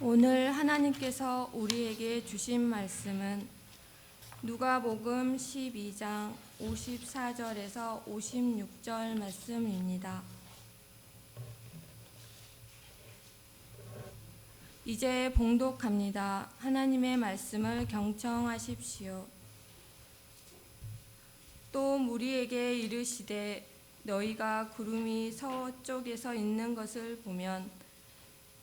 오늘 하나님께서 우리에게 주신 말씀은 누가복음 12장 54절에서 56절 말씀입니다. 이제 봉독합니다. 하나님의 말씀을 경청하십시오. 또 무리에게 이르시되 너희가 구름이 서쪽에서 있는 것을 보면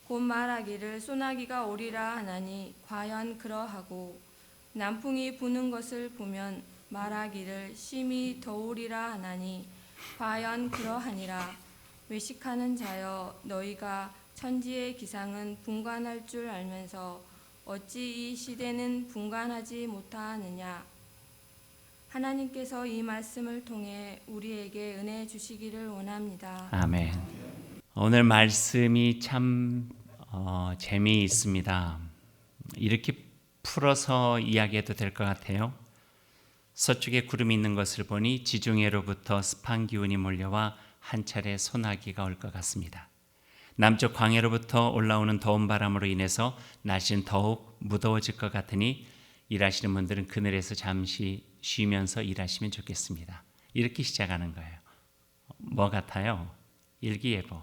곧 말하기를 소나기가 오리라 하나니 과연 그러하고 남풍이 부는 것을 보면 말하기를 심히 더우리라 하나니 과연 그러하니라. 외식하는 자여 너희가 천지의 기상은 분간할 줄 알면서 어찌 이 시대는 분간하지 못하느냐. 하나님께서 이 말씀을 통해 우리에게 은혜 주시기를 원합니다. 아멘. 오늘 말씀이 참 재미있습니다. 이렇게 풀어서 이야기해도 될 것 같아요. 서쪽에 구름이 있는 것을 보니 지중해로부터 습한 기운이 몰려와 한 차례 소나기가 올 것 같습니다. 남쪽 광해로부터 올라오는 더운 바람으로 인해서 날씨는 더욱 무더워질 것 같으니 일하시는 분들은 그늘에서 잠시 쉬면서 일하시면 좋겠습니다. 이렇게 시작하는 거예요. 뭐 같아요? 일기예보.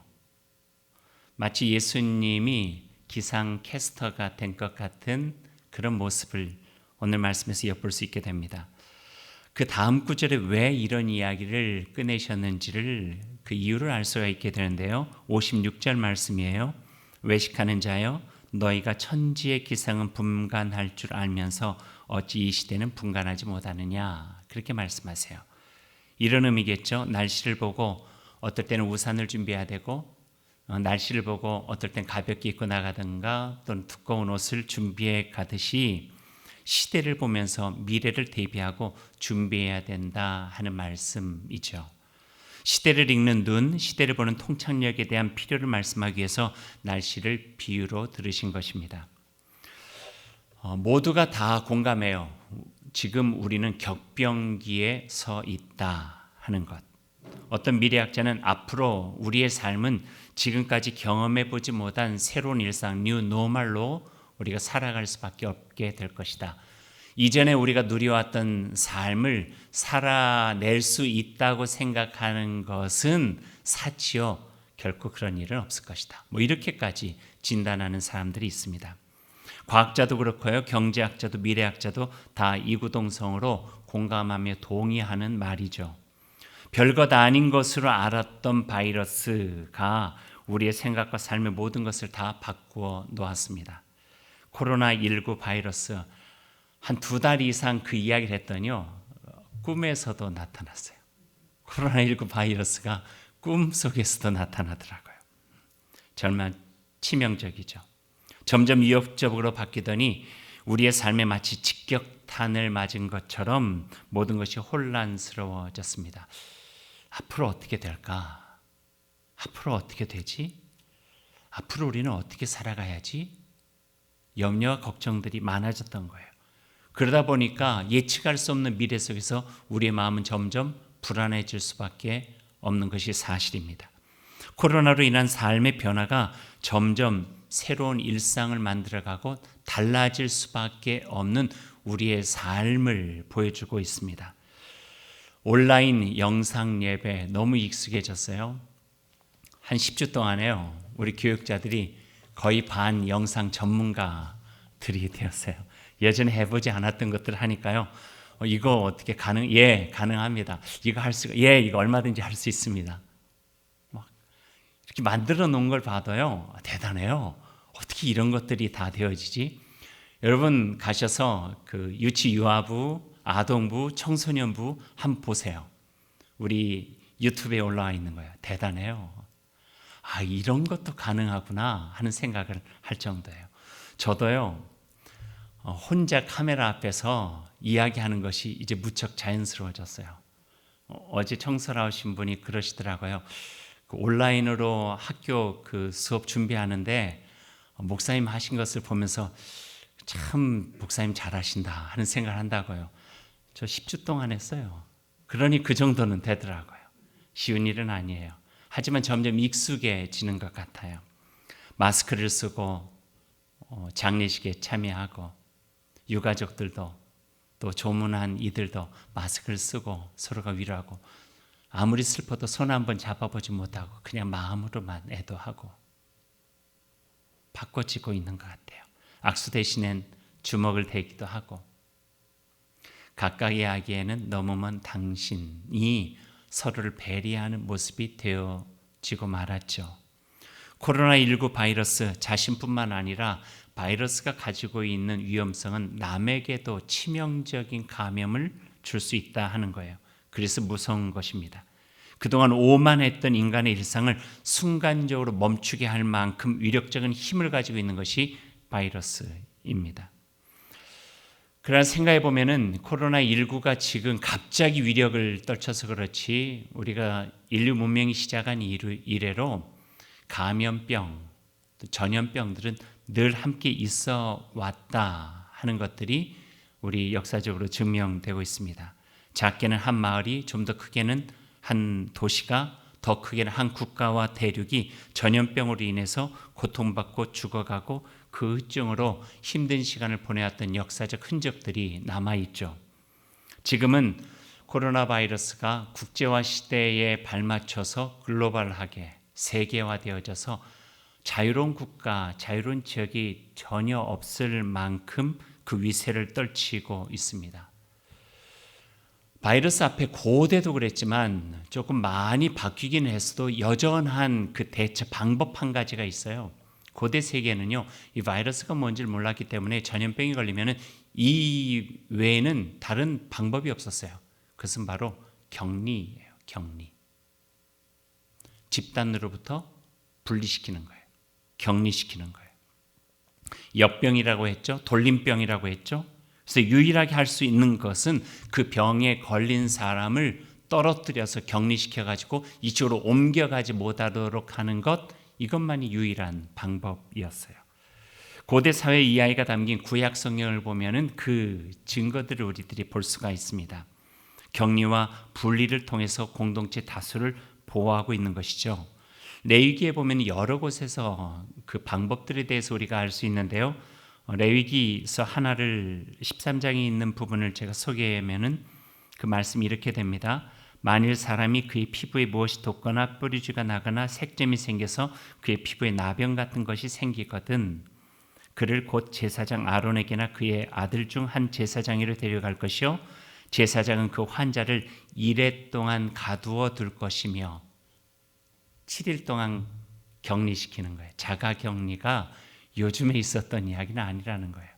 마치 예수님이 기상 캐스터가 된 것 같은 그런 모습을 오늘 말씀에서 엿볼 수 있게 됩니다. 그 다음 구절에 왜 이런 이야기를 꺼내셨는지를 그 이유를 알 수가 있게 되는데요. 56절 말씀이에요. 외식하는 자여 너희가 천지의 기상은 분간할 줄 알면서 어찌 이 시대는 분간하지 못하느냐. 그렇게 말씀하세요. 이런 의미겠죠. 날씨를 보고 어떨 때는 우산을 준비해야 되고 날씨를 보고 어떨 땐 가볍게 입고 나가든가 또는 두꺼운 옷을 준비해 가듯이 시대를 보면서 미래를 대비하고 준비해야 된다 하는 말씀이죠. 시대를 읽는 눈, 시대를 보는 통찰력에 대한 필요를 말씀하기 위해서 날씨를 비유로 들으신 것입니다. 모두가 다 공감해요. 지금 우리는 격변기에 서 있다 하는 것. 어떤 미래학자는 앞으로 우리의 삶은 지금까지 경험해 보지 못한 새로운 일상, 뉴 노멀로 우리가 살아갈 수밖에 없게 될 것이다. 이전에 우리가 누려왔던 삶을 살아낼 수 있다고 생각하는 것은 사치요. 결코 그런 일은 없을 것이다. 이렇게까지 진단하는 사람들이 있습니다. 과학자도 그렇고요. 경제학자도 미래학자도 다 이구동성으로 공감하며 동의하는 말이죠. 별것 아닌 것으로 알았던 바이러스가 우리의 생각과 삶의 모든 것을 다 바꾸어 놓았습니다. 코로나19 바이러스 한 2달 이상 그 이야기를 했더니요. 꿈에서도 나타났어요. 코로나19 바이러스가 꿈속에서도 나타나더라고요. 정말 치명적이죠. 점점 위협적으로 바뀌더니 우리의 삶에 마치 직격탄을 맞은 것처럼 모든 것이 혼란스러워졌습니다. 앞으로 어떻게 될까? 앞으로 어떻게 되지? 앞으로 우리는 어떻게 살아가야지? 염려와 걱정들이 많아졌던 거예요. 그러다 보니까 예측할 수 없는 미래 속에서 우리의 마음은 점점 불안해질 수밖에 없는 것이 사실입니다. 코로나로 인한 삶의 변화가 점점 새로운 일상을 만들어가고 달라질 수밖에 없는 우리의 삶을 보여주고 있습니다. 온라인 영상 예배 너무 익숙해졌어요. 한 10주 동안에요. 우리 교육자들이 거의 반 영상 전문가들이 되었어요. 예전에 해보지 않았던 것들을 하니까요. 이거 어떻게 예, 가능합니다. 이거 할 수가, 예, 이거 얼마든지 할 수 있습니다. 막 이렇게 만들어 놓은 걸 봐도요. 대단해요. 어떻게 이런 것들이 다 되어지지? 여러분 가셔서 그 유치 유아부, 아동부, 청소년부 한번 보세요. 우리 유튜브에 올라와 있는 거예요. 대단해요. 아, 이런 것도 가능하구나 하는 생각을 할 정도예요. 저도요. 혼자 카메라 앞에서 이야기하는 것이 이제 무척 자연스러워졌어요. 어제 청소를 하신 분이 그러시더라고요. 그 온라인으로 학교 그 수업 준비하는데 목사님 하신 것을 보면서 참 목사님 잘하신다 하는 생각을 한다고요. 저 10주 동안 했어요. 그러니 그 정도는 되더라고요. 쉬운 일은 아니에요. 하지만 점점 익숙해지는 것 같아요. 마스크를 쓰고 장례식에 참여하고 유가족들도 또 조문한 이들도 마스크를 쓰고 서로가 위로하고 아무리 슬퍼도 손 한번 잡아보지 못하고 그냥 마음으로만 애도하고 바꿔지고 있는 것 같아요. 악수 대신엔 주먹을 대기도 하고 가까이 하기에는 너무먼 당신이 서로를 배려하는 모습이 되어지고 말았죠. 코로나19 바이러스 자신뿐만 아니라 바이러스가 가지고 있는 위험성은 남에게도 치명적인 감염을 줄 수 있다 하는 거예요. 그래서 무서운 것입니다. 그동안 오만했던 인간의 일상을 순간적으로 멈추게 할 만큼 위력적인 힘을 가지고 있는 것이 바이러스입니다. 그러나 생각해 보면은 코로나19가 지금 갑자기 위력을 떨쳐서 그렇지 우리가 인류 문명이 시작한 이래로 감염병, 전염병들은 늘 함께 있어 왔다 하는 것들이 우리 역사적으로 증명되고 있습니다. 작게는 한 마을이, 좀 더 크게는 한 도시가, 더 크게는 한 국가와 대륙이 전염병으로 인해서 고통받고 죽어가고 그 흑증으로 힘든 시간을 보내왔던 역사적 흔적들이 남아있죠. 지금은 코로나 바이러스가 국제화 시대에 발맞춰서 글로벌하게 세계화되어져서 자유로운 국가, 자유로운 지역이 전혀 없을 만큼 그 위세를 떨치고 있습니다. 바이러스 앞에 고대도 그랬지만 조금 많이 바뀌기는 했어도 여전한 그 대처 방법 한 가지가 있어요. 고대 세계는요, 이 바이러스가 뭔지를 몰랐기 때문에 전염병이 걸리면 이 외에는 다른 방법이 없었어요. 그것은 바로 격리예요. 격리. 집단으로부터 분리시키는 거예요. 격리시키는 거예요. 역병이라고 했죠. 돌림병이라고 했죠. 그래서 유일하게 할 수 있는 것은 그 병에 걸린 사람을 떨어뜨려서 격리시켜가지고 이쪽으로 옮겨가지 못하도록 하는 것, 이것만이 유일한 방법이었어요. 고대 사회 이야기가 담긴 구약 성경을 보면은 그 증거들을 우리들이 볼 수가 있습니다. 격리와 분리를 통해서 공동체 다수를 보호하고 있는 것이죠. 레위기에 보면 여러 곳에서 그 방법들에 대해서 우리가 알 수 있는데요. 레위기서 하나를 13장에 있는 부분을 제가 소개하면은 그 말씀이 이렇게 됩니다. 만일 사람이 그의 피부에 무엇이 돋거나 뿌리쥐가 나거나 색점이 생겨서 그의 피부에 나병 같은 것이 생기거든 그를 곧 제사장 아론에게나 그의 아들 중 한 제사장이로 데려갈 것이요 제사장은 그 환자를 이레 동안 가두어 둘 것이며 7일 동안 격리시키는 거예요. 자가격리가 요즘에 있었던 이야기는 아니라는 거예요.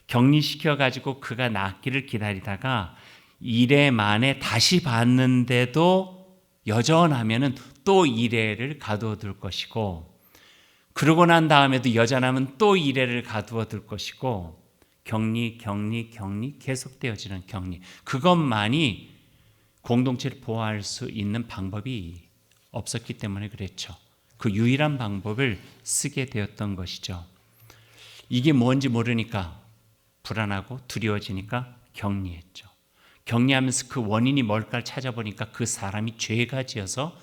격리시켜가지고 그가 낫기를 기다리다가 1회 만에 다시 봤는데도 여전하면은 또 1회를 가두어 둘 것이고 그러고 난 다음에도 여전하면 또 1회를 가두어 둘 것이고 격리 계속되어지는 격리. 그것만이 공동체를 보호할 수 있는 방법이 없었기 때문에 그랬죠. 그 유일한 방법을 쓰게 되었던 것이죠. 이게 뭔지 모르니까 불안하고 두려워지니까 격리했죠. 격리하면서 그 원인이 뭘까를 찾아보니까 그 사람이 죄가 지어서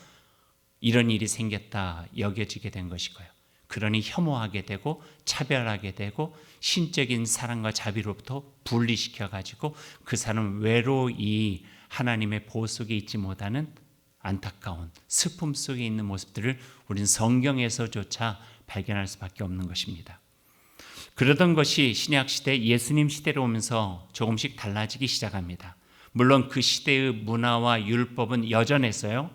이런 일이 생겼다 여겨지게 된 것이고요. 그러니 혐오하게 되고 차별하게 되고 신적인 사랑과 자비로부터 분리시켜가지고 그 사람은 외로이 하나님의 보호 속에 있지 못하는 안타까운 슬픔 속에 있는 모습들을 우리는 성경에서조차 발견할 수밖에 없는 것입니다. 그러던 것이 신약시대 예수님 시대로 오면서 조금씩 달라지기 시작합니다. 물론 그 시대의 문화와 율법은 여전했어요.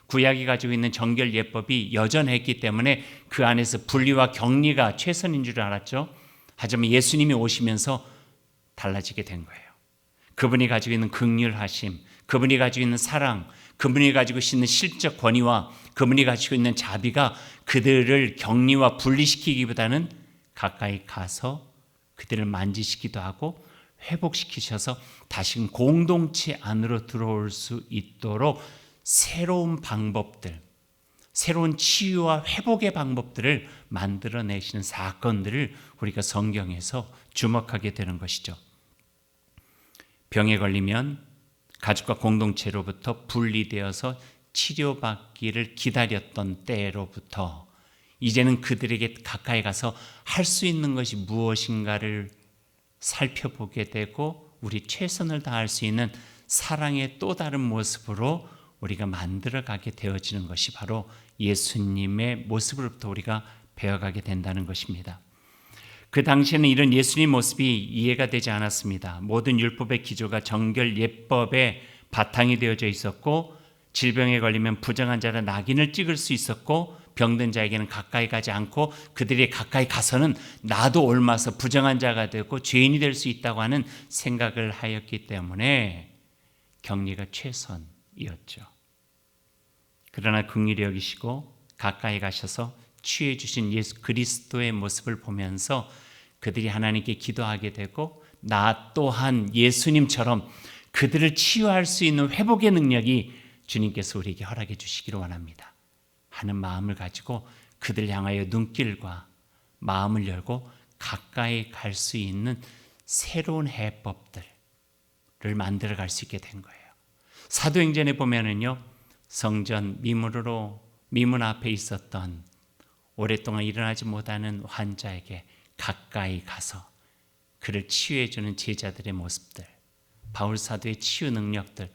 구약이 가지고 있는 정결 예법이 여전했기 때문에 그 안에서 분리와 격리가 최선인 줄 알았죠. 하지만 예수님이 오시면서 달라지게 된 거예요. 그분이 가지고 있는 긍휼하심, 그분이 가지고 있는 사랑, 그분이 가지고 있는 실적 권위와 그분이 가지고 있는 자비가 그들을 격리와 분리시키기보다는 가까이 가서 그들을 만지시기도 하고 회복시키셔서 다시 공동체 안으로 들어올 수 있도록 새로운 방법들, 새로운 치유와 회복의 방법들을 만들어내시는 사건들을 우리가 성경에서 주목하게 되는 것이죠. 병에 걸리면 가족과 공동체로부터 분리되어서 치료받기를 기다렸던 때로부터 이제는 그들에게 가까이 가서 할 수 있는 것이 무엇인가를 살펴보게 되고 우리 최선을 다할 수 있는 사랑의 또 다른 모습으로 우리가 만들어가게 되어지는 것이 바로 예수님의 모습으로부터 우리가 배워가게 된다는 것입니다. 그 당시에는 이런 예수님 모습이 이해가 되지 않았습니다. 모든 율법의 기조가 정결 예법의 바탕이 되어져 있었고 질병에 걸리면 부정한 자라 낙인을 찍을 수 있었고 병든 자에게는 가까이 가지 않고 그들이 가까이 가서는 나도 옮아서 부정한 자가 되고 죄인이 될 수 있다고 하는 생각을 하였기 때문에 격리가 최선이었죠. 그러나 긍휼히 여기시고 가까이 가셔서 치유해 주신 예수 그리스도의 모습을 보면서 그들이 하나님께 기도하게 되고 나 또한 예수님처럼 그들을 치유할 수 있는 회복의 능력이 주님께서 우리에게 허락해 주시기를 원합니다 하는 마음을 가지고 그들 향하여 눈길과 마음을 열고 가까이 갈 수 있는 새로운 해법들을 만들어 갈 수 있게 된 거예요. 사도행전에 보면은요, 성전 미문 앞에 있었던 오랫동안 일어나지 못하는 환자에게 가까이 가서 그를 치유해 주는 제자들의 모습들, 바울 사도의 치유 능력들,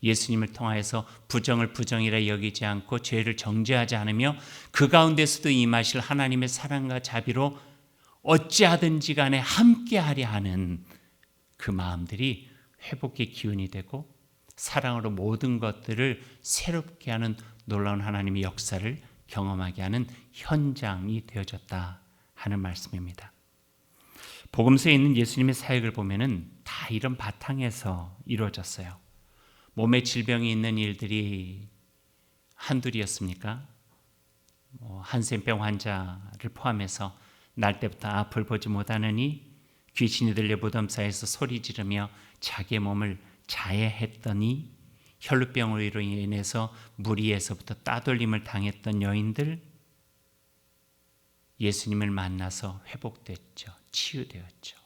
예수님을 통하여서 부정을 부정이라 여기지 않고 죄를 정죄하지 않으며 그 가운데서도 임하실 하나님의 사랑과 자비로 어찌하든지 간에 함께하려 하는 그 마음들이 회복의 기운이 되고 사랑으로 모든 것들을 새롭게 하는 놀라운 하나님의 역사를 경험하게 하는 현장이 되어졌다 하는 말씀입니다. 복음서에 있는 예수님의 사역을 보면은 다 이런 바탕에서 이루어졌어요. 몸에 질병이 있는 일들이 한둘이었습니까? 한센병 환자를 포함해서 날 때부터 앞을 보지 못하느니 귀신이 들려 무덤 사이에서 소리 지르며 자기의 몸을 자해했더니 혈루병으로 인해서 무리에서부터 따돌림을 당했던 여인들, 예수님을 만나서 회복됐죠. 치유되었죠.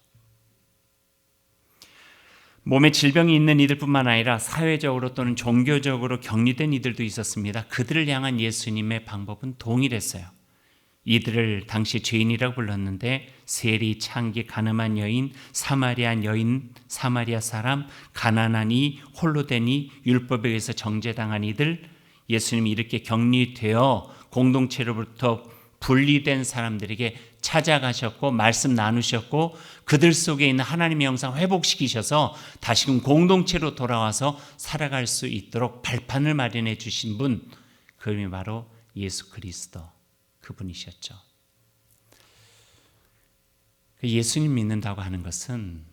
몸에 질병이 있는 이들뿐만 아니라 사회적으로 또는 종교적으로 격리된 이들도 있었습니다. 그들을 향한 예수님의 방법은 동일했어요. 이들을 당시 죄인이라고 불렀는데 세리, 창기, 가늠한 여인, 사마리아 사람, 가난한 이, 홀로 된 이, 율법에 의해서 정죄당한 이들, 예수님이 이렇게 격리되어 공동체로부터 분리된 사람들에게 찾아가셨고 말씀 나누셨고 그들 속에 있는 하나님의 영상 회복시키셔서 다시금 공동체로 돌아와서 살아갈 수 있도록 발판을 마련해 주신 분, 그분이 바로 예수 그리스도 그분이셨죠. 예수님 믿는다고 하는 것은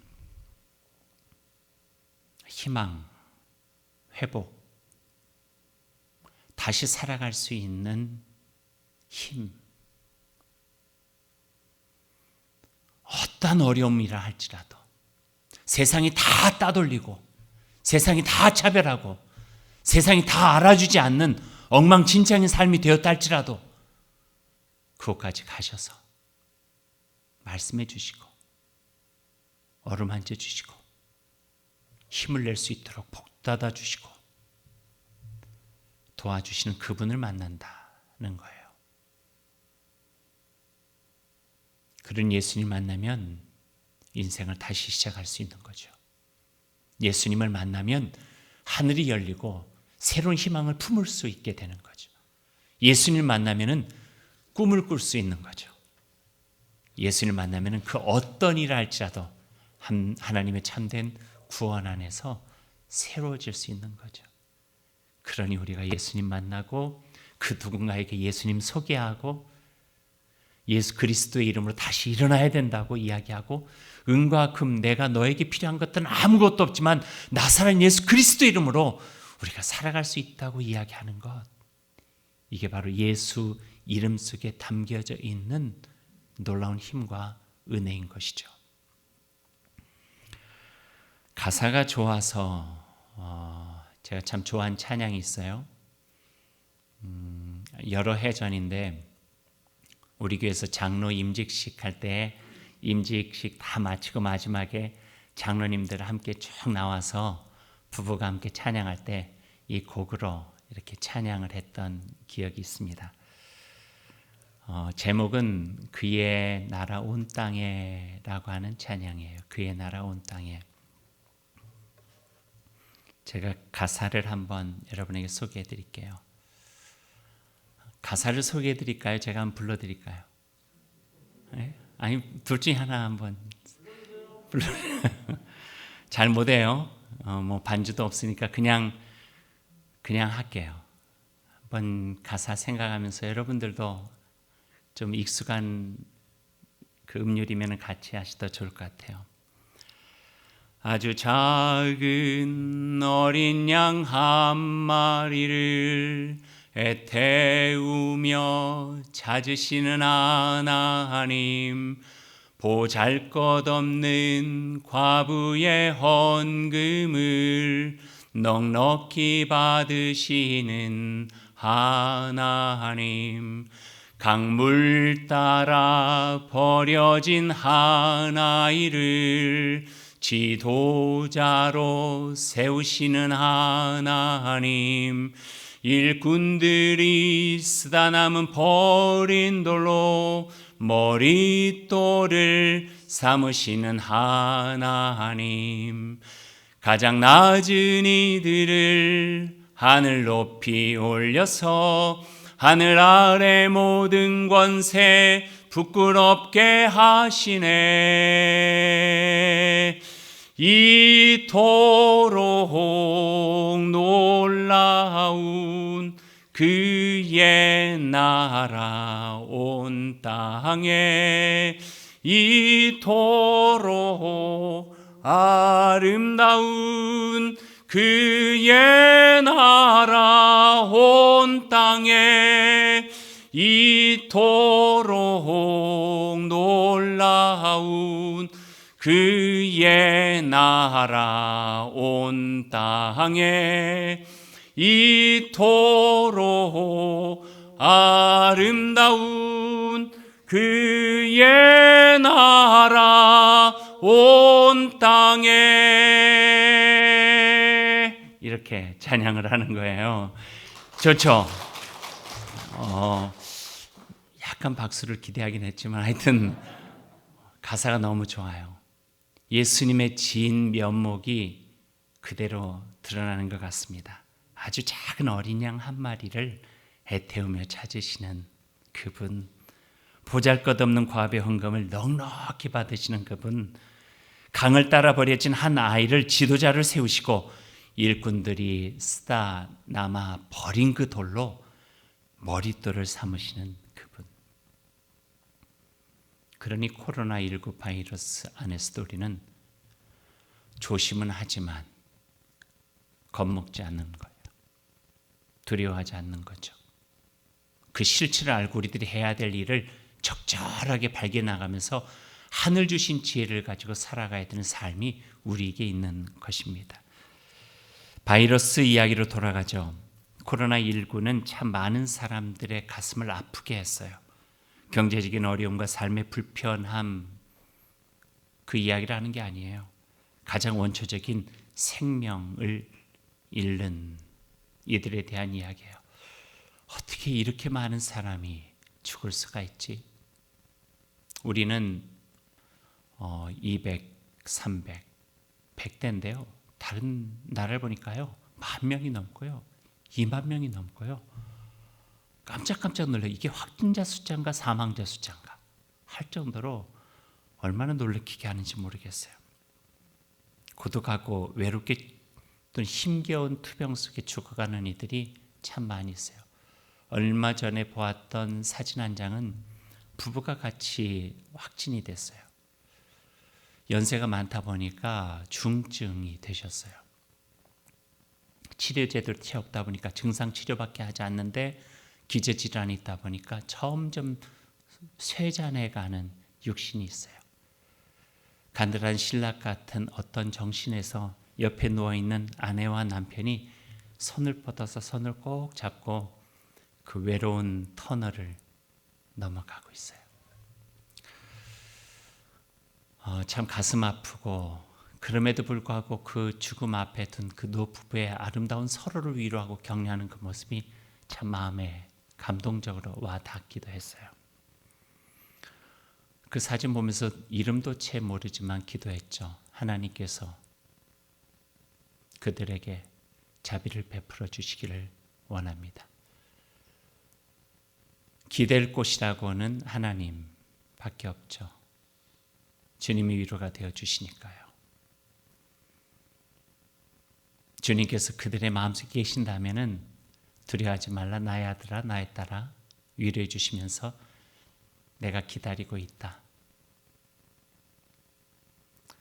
희망, 회복, 다시 살아갈 수 있는 힘, 어떠한 어려움이라 할지라도 세상이 다 따돌리고 세상이 다 차별하고 세상이 다 알아주지 않는 엉망진창인 삶이 되었다 할지라도 그곳까지 가셔서 말씀해 주시고 어루만져 주시고 힘을 낼 수 있도록 복닫아 주시고 도와주시는 그분을 만난다는 거예요. 그런 예수님 만나면 인생을 다시 시작할 수 있는 거죠. 예수님을 만나면 하늘이 열리고 새로운 희망을 품을 수 있게 되는 거죠. 예수님을 만나면 꿈을 꿀 수 있는 거죠. 예수님을 만나면 그 어떤 일을 할지라도 하나님의 참된 구원 안에서 새로워질 수 있는 거죠. 그러니 우리가 예수님 만나고 그 누군가에게 예수님 소개하고 예수 그리스도의 이름으로 다시 일어나야 된다고 이야기하고 은과 금 내가 너에게 필요한 것들은 아무것도 없지만 나사렛 예수 그리스도 이름으로 우리가 살아갈 수 있다고 이야기하는 것, 이게 바로 예수 이름 속에 담겨져 있는 놀라운 힘과 은혜인 것이죠. 가사가 좋아서 제가 참 좋아하는 찬양이 있어요. 여러 해 전인데 우리 교회에서 장로 임직식 할 때 임직식 다 마치고 마지막에 장로님들 함께 쭉 나와서 부부가 함께 찬양할 때 이 곡으로 이렇게 찬양을 했던 기억이 있습니다. 제목은 그의 나라 온 땅에라고 하는 찬양이에요. 그의 나라 온 땅에. 제가 가사를 한번 여러분에게 소개해 드릴게요. 가사를 소개해 드릴까요? 제가 한번 불러 드릴까요? 네? 아니, 둘 중에 하나 한번 불러. 잘 못해요. 뭐 반주도 없으니까 그냥 할게요. 한번 가사 생각하면서 여러분들도 좀 익숙한 그 음률이면 같이 하시더 좋을 것 같아요. 아주 작은 어린 양 한 마리를 애태우며 찾으시는 하나님, 보잘것없는 과부의 헌금을 넉넉히 받으시는 하나님, 강물 따라 버려진 한 아이를 지도자로 세우시는 하나님, 일꾼들이 쓰다 남은 버린 돌로 머릿돌을 삼으시는 하나님, 가장 낮은 이들을 하늘 높이 올려서 하늘 아래 모든 권세 부끄럽게 하시네. 이토록 놀라운 그의 나라 온 땅에, 이토록 아름다운 그의 나라 온 땅에, 이토록 놀라운 그의 나라 온 땅에, 이토록 아름다운 그의 나라 온 땅에, 이렇게 찬양을 하는 거예요. 좋죠? 약간 박수를 기대하긴 했지만 하여튼 가사가 너무 좋아요. 예수님의 진 면목이 그대로 드러나는 것 같습니다. 아주 작은 어린 양 한 마리를 애태우며 찾으시는 그분, 보잘것없는 과부의 헌금을 넉넉히 받으시는 그분, 강을 따라 버려진 한 아이를 지도자를 세우시고 일꾼들이 쓰다 남아 버린 그 돌로 머릿돌을 삼으시는 그분. 그러니 코로나19 바이러스 안에서도 우리는 조심은 하지만 겁먹지 않는 거예요. 두려워하지 않는 거죠. 그 실체를 알고 우리들이 해야 될 일을 적절하게 발견해가면서 하늘 주신 지혜를 가지고 살아가야 되는 삶이 우리에게 있는 것입니다. 바이러스 이야기로 돌아가죠. 코로나19는 참 많은 사람들의 가슴을 아프게 했어요. 경제적인 어려움과 삶의 불편함, 그 이야기를 하는 게 아니에요. 가장 원초적인 생명을 잃는 이들에 대한 이야기예요. 어떻게 이렇게 많은 사람이 죽을 수가 있지? 우리는 200, 300, 100대인데요. 다른 나라를 보니까요. 10,000명이 넘고요. 20,000명이 넘고요. 깜짝깜짝 놀라요. 이게 확진자 숫자인가 사망자 숫자인가 할 정도로 얼마나 놀래키게 하는지 모르겠어요. 고독하고 외롭게 또 힘겨운 투병 속에 죽어가는 이들이 참 많이 있어요. 얼마 전에 보았던 사진 한 장은 부부가 같이 확진이 됐어요. 연세가 많다 보니까 중증이 되셨어요. 치료 제대로 채웠다 보니까 증상 치료밖에 하지 않는데 기저질환이 있다 보니까 점점 쇠잔해가는 육신이 있어요. 간절한 신랑 같은 어떤 정신에서 옆에 누워있는 아내와 남편이 손을 뻗어서 손을 꼭 잡고 그 외로운 터널을 넘어가고 있어요. 참 가슴 아프고 그럼에도 불구하고 그 죽음 앞에 둔 그 노부부의 아름다운 서로를 위로하고 격려하는 그 모습이 참 마음에 감동적으로 와 닿기도 했어요. 그 사진 보면서 이름도 채 모르지만 기도했죠. 하나님께서 그들에게 자비를 베풀어 주시기를 원합니다. 기댈 곳이라고는 하나님밖에 없죠. 주님이 위로가 되어 주시니까요. 주님께서 그들의 마음속에 계신다면은 두려워하지 말라, 나의 아들아, 나의 딸아, 위로해 주시면서 내가 기다리고 있다.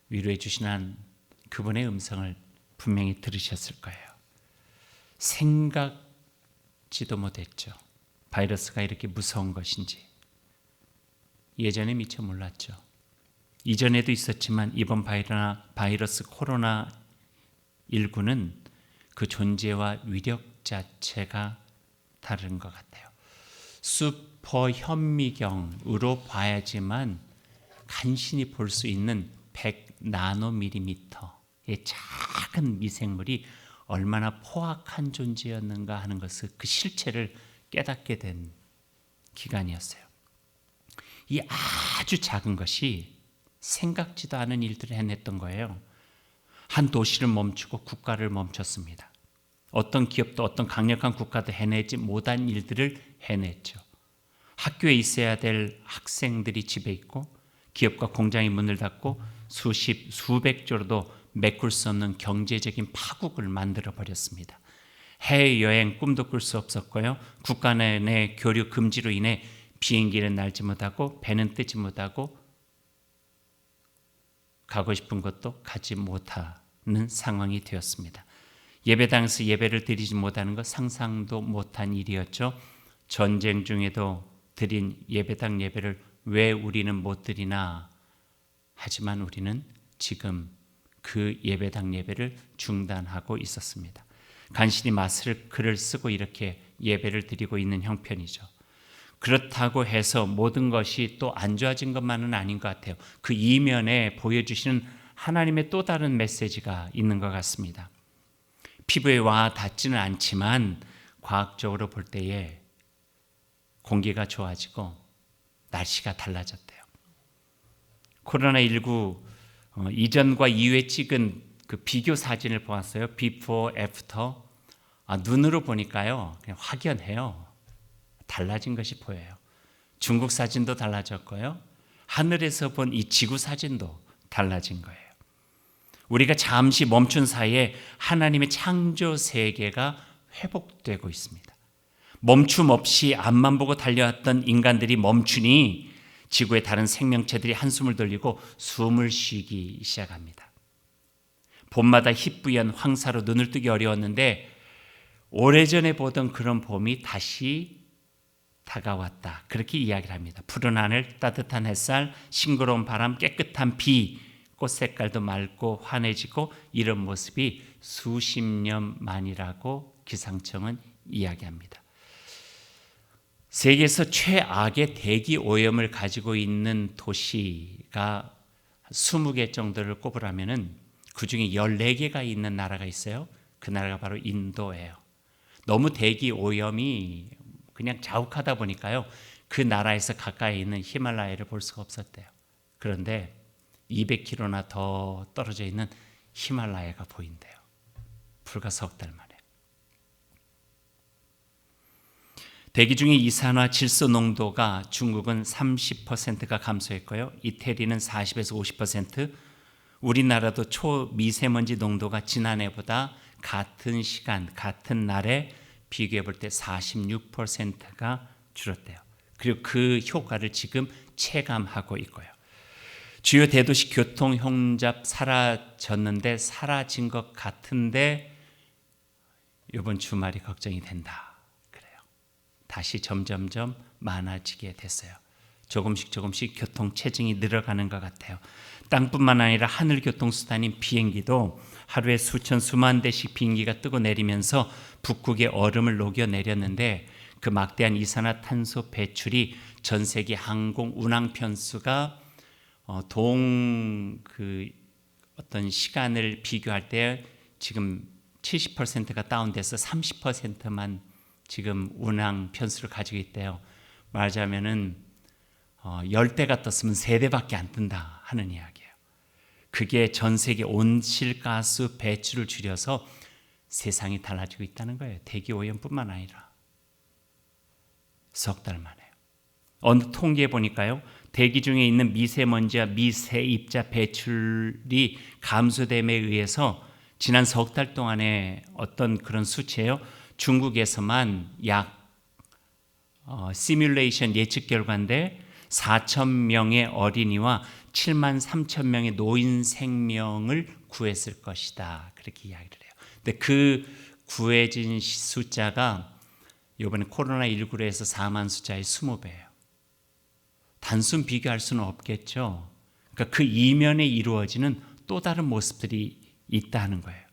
위로해 주시는 그분의 음성을 분명히 들으셨을 거예요. 생각지도 못했죠. 바이러스가 이렇게 무서운 것인지. 예전에 미처 몰랐죠. 이전에도 있었지만 이번 바이러스 코로나19는 그 존재와 위력 자체가 다른 것 같아요. 슈퍼 현미경으로 봐야지만 간신히 볼 수 있는 100나노밀리미터의 작은 미생물이 얼마나 포악한 존재였는가 하는 것을, 그 실체를 깨닫게 된 기간이었어요. 이 아주 작은 것이 생각지도 않은 일들을 해냈던 거예요. 한 도시를 멈추고 국가를 멈췄습니다. 어떤 기업도 어떤 강력한 국가도 해내지 못한 일들을 해냈죠. 학교에 있어야 될 학생들이 집에 있고 기업과 공장이 문을 닫고 수백조로도 메꿀 수 없는 경제적인 파국을 만들어 버렸습니다. 해외여행 꿈도 꿀 수 없었고요. 국가 내 교류 금지로 인해 비행기는 날지 못하고 배는 뜨지 못하고 가고 싶은 곳도 가지 못하는 상황이 되었습니다. 예배당에서 예배를 드리지 못하는 것 상상도 못한 일이었죠. 전쟁 중에도 드린 예배당 예배를 왜 우리는 못 드리나? 하지만 우리는 지금 그 예배당 예배를 중단하고 있었습니다. 간신히 마스크를 쓰고 이렇게 예배를 드리고 있는 형편이죠. 그렇다고 해서 모든 것이 또 안 좋아진 것만은 아닌 것 같아요. 그 이면에 보여주시는 하나님의 또 다른 메시지가 있는 것 같습니다. 피부에 와 닿지는 않지만 과학적으로 볼 때에 공기가 좋아지고 날씨가 달라졌대요. 코로나19 이전과 이후에 찍은 그 비교 사진을 보았어요. 비포, 애프터. 눈으로 보니까요, 그냥 확연해요. 달라진 것이 보여요. 중국 사진도 달라졌고요. 하늘에서 본 이 지구 사진도 달라진 거예요. 우리가 잠시 멈춘 사이에 하나님의 창조 세계가 회복되고 있습니다. 멈춤 없이 앞만 보고 달려왔던 인간들이 멈추니 지구의 다른 생명체들이 한숨을 돌리고 숨을 쉬기 시작합니다. 봄마다 희뿌연 황사로 눈을 뜨기 어려웠는데 오래전에 보던 그런 봄이 다시 다가왔다. 그렇게 이야기를 합니다. 푸른 하늘, 따뜻한 햇살, 싱그러운 바람, 깨끗한 비, 꽃 색깔도 맑고 환해지고 이런 모습이 수십 년 만이라고 기상청은 이야기합니다. 세계에서 최악의 대기 오염을 가지고 있는 도시가 20개 정도를 꼽으라면은 그중에 14개가 있는 나라가 있어요. 그 나라가 바로 인도예요. 너무 대기 오염이 그냥 자욱하다 보니까요. 그 나라에서 가까이 있는 히말라야를 볼 수가 없었대요. 그런데 200km나 더 떨어져 있는 히말라야가 보인대요. 불과 석 달 만에. 대기 중에 이산화 질소 농도가 중국은 30%가 감소했고요. 이태리는 40에서 50%, 우리나라도 초미세먼지 농도가 지난해보다 같은 시간, 같은 날에 비교해 볼 때 46%가 줄었대요. 그리고 그 효과를 지금 체감하고 있고요. 주요 대도시 교통 혼잡 사라졌는데 사라진 것 같은데 이번 주말이 걱정이 된다. 그래요. 다시 점점점 많아지게 됐어요. 조금씩 교통 체증이 늘어가는 것 같아요. 땅뿐만 아니라 하늘 교통수단인 비행기도 하루에 수만 대씩 비행기가 뜨고 내리면서 북극의 얼음을 녹여 내렸는데 그 막대한 이산화탄소 배출이 전 세계 항공 운항 편수가 어떤 시간을 비교할 때 지금 70%가 다운돼서 30%만 지금 운항 편수를 가지고 있대요. 말하자면은 10대가 떴으면 3대밖에 안 뜬다 하는 이야기예요. 그게 전 세계 온실가스 배출을 줄여서 세상이 달라지고 있다는 거예요. 대기 오염뿐만 아니라. 석 달 만에요. 어느 통계에 보니까요, 대기 중에 있는 미세먼지와 미세입자 배출이 감소됨에 의해서 지난 석 달 동안에 어떤 그런 수치예요. 중국에서만 약 시뮬레이션 예측 결과인데 4,000명의 어린이와 7만 3천 명의 노인 생명을 구했을 것이다. 그렇게 이야기를 해요. 근데 그 구해진 숫자가 이번에 코로나19로 해서 4만 숫자의 20배예요. 단순 비교할 수는 없겠죠. 그러니까 그 이면에 이루어지는 또 다른 모습들이 있다는 거예요.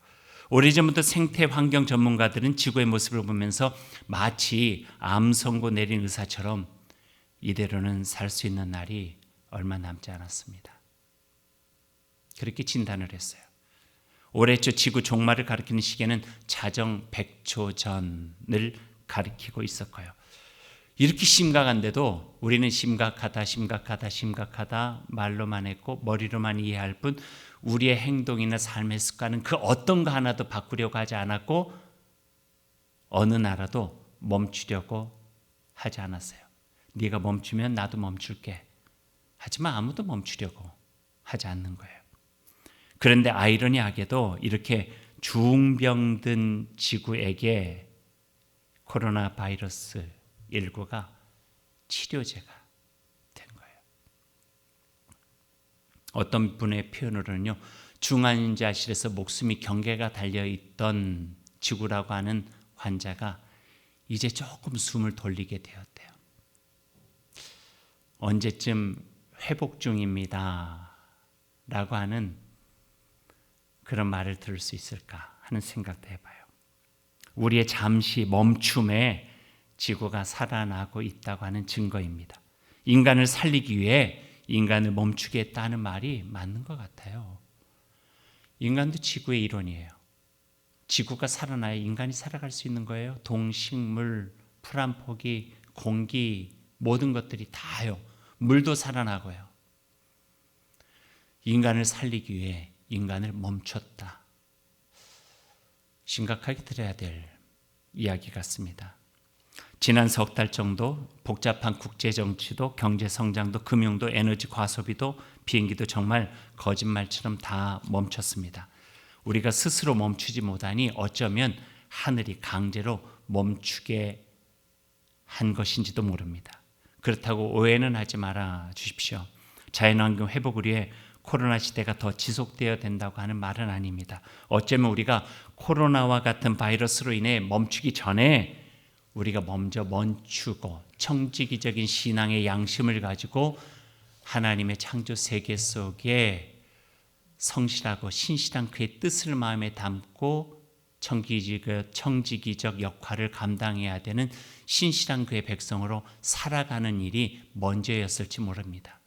오래전부터 생태 환경 전문가들은 지구의 모습을 보면서 마치 암 선고 내린 의사처럼 이대로는 살 수 있는 날이 얼마 남지 않았습니다. 그렇게 진단을 했어요. 올해 초 지구 종말을 가리키는 시계는 자정 100초 전을 가리키고 있었고요. 이렇게 심각한데도 우리는 심각하다 말로만 했고 머리로만 이해할 뿐 우리의 행동이나 삶의 습관은 그 어떤 거 하나도 바꾸려고 하지 않았고 어느 나라도 멈추려고 하지 않았어요. 네가 멈추면 나도 멈출게. 하지만 아무도 멈추려고 하지 않는 거예요. 그런데 아이러니하게도 이렇게 중병든 지구에게 코로나 바이러스 19가 치료제가 된 거예요. 어떤 분의 표현으로는요, 중환자실에서 목숨이 경계가 달려있던 지구라고 하는 환자가 이제 조금 숨을 돌리게 되었대요. 언제쯤 회복 중입니다 라고 하는 그런 말을 들을 수 있을까 하는 생각도 해봐요. 우리의 잠시 멈춤에 지구가 살아나고 있다고 하는 증거입니다. 인간을 살리기 위해 인간을 멈추게 했다는 말이 맞는 것 같아요. 인간도 지구의 일원이에요. 지구가 살아나야 인간이 살아갈 수 있는 거예요. 동식물, 풀 한 포기, 공기, 모든 것들이 다요. 물도 살아나고요. 인간을 살리기 위해 인간을 멈췄다. 심각하게 들어야 될 이야기 같습니다. 지난 석 달 정도 복잡한 국제정치도 경제성장도 금융도 에너지 과소비도 비행기도 정말 거짓말처럼 다 멈췄습니다. 우리가 스스로 멈추지 못하니 어쩌면 하늘이 강제로 멈추게 한 것인지도 모릅니다. 그렇다고 오해는 하지 말아 주십시오. 자연환경 회복을 위해 코로나 시대가 더 지속되어야 된다고 하는 말은 아닙니다. 어쩌면 우리가 코로나와 같은 바이러스로 인해 멈추기 전에 우리가 먼저 멈추고 청지기적인 신앙의 양심을 가지고 하나님의 창조 세계 속에 성실하고 신실한 그의 뜻을 마음에 담고 청지기적 역할을 감당해야 되는 신실한 그의 백성으로 살아가는 일이 먼저였을지 모릅니다.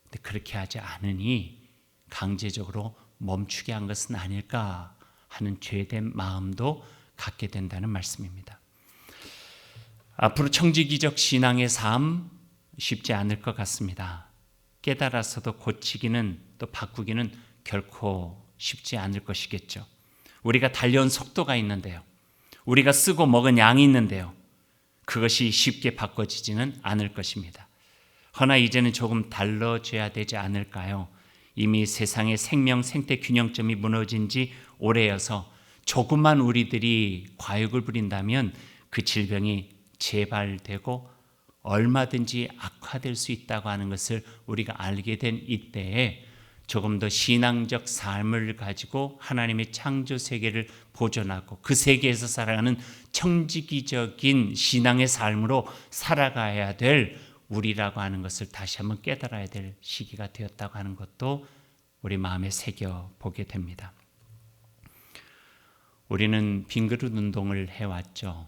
근데 그렇게 하지 않으니 강제적으로 멈추게 한 것은 아닐까 하는 죄된 마음도 갖게 된다는 말씀입니다. 앞으로 청지기적 신앙의 삶 쉽지 않을 것 같습니다. 깨달아서도 고치기는 또 바꾸기는 결코 쉽지 않을 것이겠죠. 우리가 달려온 속도가 있는데요. 우리가 쓰고 먹은 양이 있는데요. 그것이 쉽게 바꿔지지는 않을 것입니다. 허나 이제는 조금 달라져야 되지 않을까요? 이미 세상의 생명 생태 균형점이 무너진 지 오래여서 조금만 우리들이 과욕을 부린다면 그 질병이 재발되고 얼마든지 악화될 수 있다고 하는 것을 우리가 알게 된 이때에 조금 더 신앙적 삶을 가지고 하나님의 창조 세계를 보존하고 그 세계에서 살아가는 청지기적인 신앙의 삶으로 살아가야 될 우리라고 하는 것을 다시 한번 깨달아야 될 시기가 되었다고 하는 것도 우리 마음에 새겨보게 됩니다. 우리는 빈그릇 운동을 해왔죠.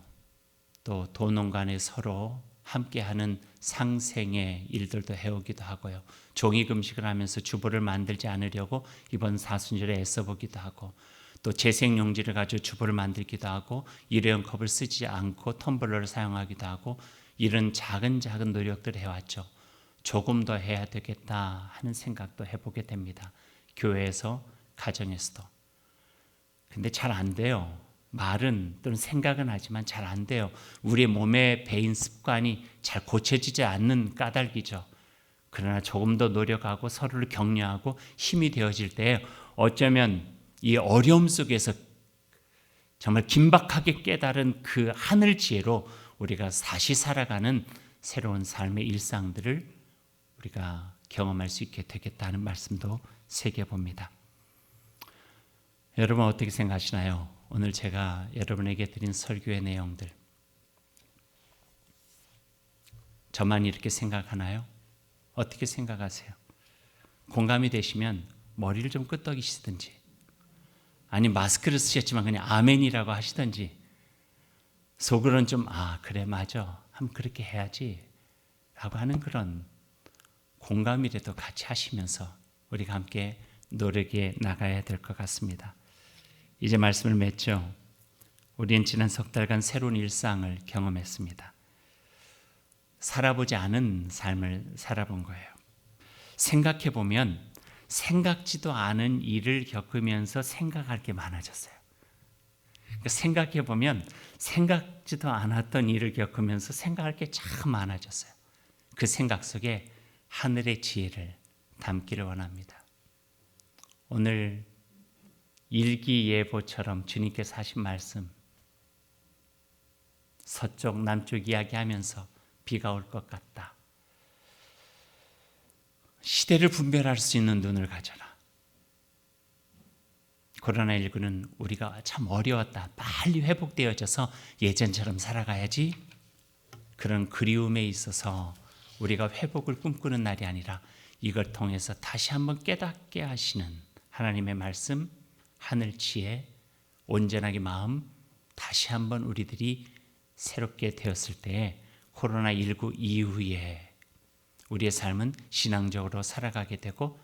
또 도농간에 서로 함께하는 상생의 일들도 해오기도 하고요. 종이금식을 하면서 주보를 만들지 않으려고 이번 사순절에 애써보기도 하고 또 재생용지를 가지고 주보를 만들기도 하고 일회용 컵을 쓰지 않고 텀블러를 사용하기도 하고 이런 작은 노력들을 해왔죠. 조금 더 해야 되겠다 하는 생각도 해보게 됩니다. 교회에서, 가정에서도. 근데 잘 안 돼요. 말은 또는 생각은 하지만 잘 안 돼요. 우리의 몸에 배인 습관이 잘 고쳐지지 않는 까닭이죠. 그러나 조금 더 노력하고 서로를 격려하고 힘이 되어질 때 어쩌면 이 어려움 속에서 정말 긴박하게 깨달은 그 하늘 지혜로 우리가 다시 살아가는 새로운 삶의 일상들을 우리가 경험할 수 있게 되겠다는 말씀도 새겨봅니다. 여러분 어떻게 생각하시나요? 오늘 제가 여러분에게 드린 설교의 내용들, 저만 이렇게 생각하나요? 어떻게 생각하세요? 공감이 되시면 머리를 좀 끄덕이시든지, 아니 마스크를 쓰셨지만 그냥 아멘이라고 하시든지, 속으로는 좀 그래 맞아, 한번 그렇게 해야지 라고 하는 그런 공감이라도 같이 하시면서 우리가 함께 노력해 나가야 될 것 같습니다. 이제 말씀을 맺죠. 우리는 지난 석 달간 새로운 일상을 경험했습니다. 살아보지 않은 삶을 살아본 거예요. 생각해보면 생각지도 않은 일을 겪으면서 생각할 게 많아졌어요. 그러니까 생각해보면 생각지도 않았던 일을 겪으면서 생각할 게 참 많아졌어요. 그 생각 속에 하늘의 지혜를 담기를 원합니다. 오늘 일기예보처럼 주님께서 하신 말씀, 서쪽 남쪽 이야기하면서 비가 올 것 같다. 시대를 분별할 수 있는 눈을 가져라. 코로나19는 우리가 참 어려웠다. 빨리 회복되어져서 예전처럼 살아가야지. 그런 그리움에 있어서 우리가 회복을 꿈꾸는 날이 아니라 이걸 통해서 다시 한번 깨닫게 하시는 하나님의 말씀, 하늘 지혜, 온전하게 마음, 다시 한번 우리들이 새롭게 되었을 때 코로나19 이후에 우리의 삶은 신앙적으로 살아가게 되고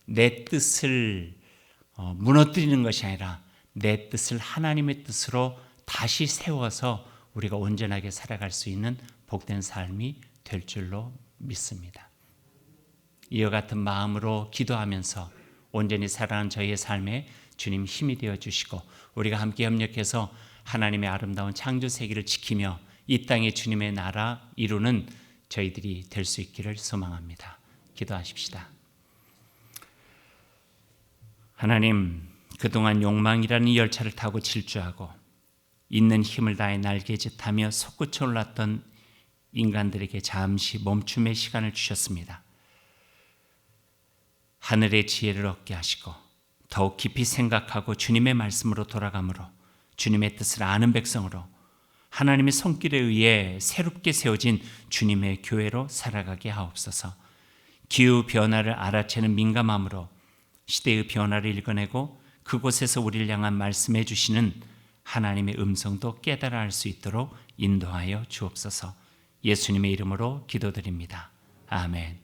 내 뜻을 무너뜨리는 것이 아니라 내 뜻을 하나님의 뜻으로 다시 세워서 우리가 온전하게 살아갈 수 있는 복된 삶이 될 줄로 믿습니다. 이와 같은 마음으로 기도하면서 온전히 살아가는 저희의 삶에 주님 힘이 되어 주시고 우리가 함께 협력해서 하나님의 아름다운 창조 세계를 지키며 이 땅에 주님의 나라 이루는 저희들이 될 수 있기를 소망합니다. 기도하십시다. 하나님, 그동안 욕망이라는 이 열차를 타고 질주하고 있는 힘을 다해 날개짓하며 솟구쳐 올랐던 인간들에게 잠시 멈춤의 시간을 주셨습니다. 하늘의 지혜를 얻게 하시고 더욱 깊이 생각하고 주님의 말씀으로 돌아가므로 주님의 뜻을 아는 백성으로 하나님의 손길에 의해 새롭게 세워진 주님의 교회로 살아가게 하옵소서. 기후 변화를 알아채는 민감함으로 시대의 변화를 읽어내고 그곳에서 우리를 향한 말씀해 주시는 하나님의 음성도 깨달아 알 수 있도록 인도하여 주옵소서. 예수님의 이름으로 기도드립니다. 아멘.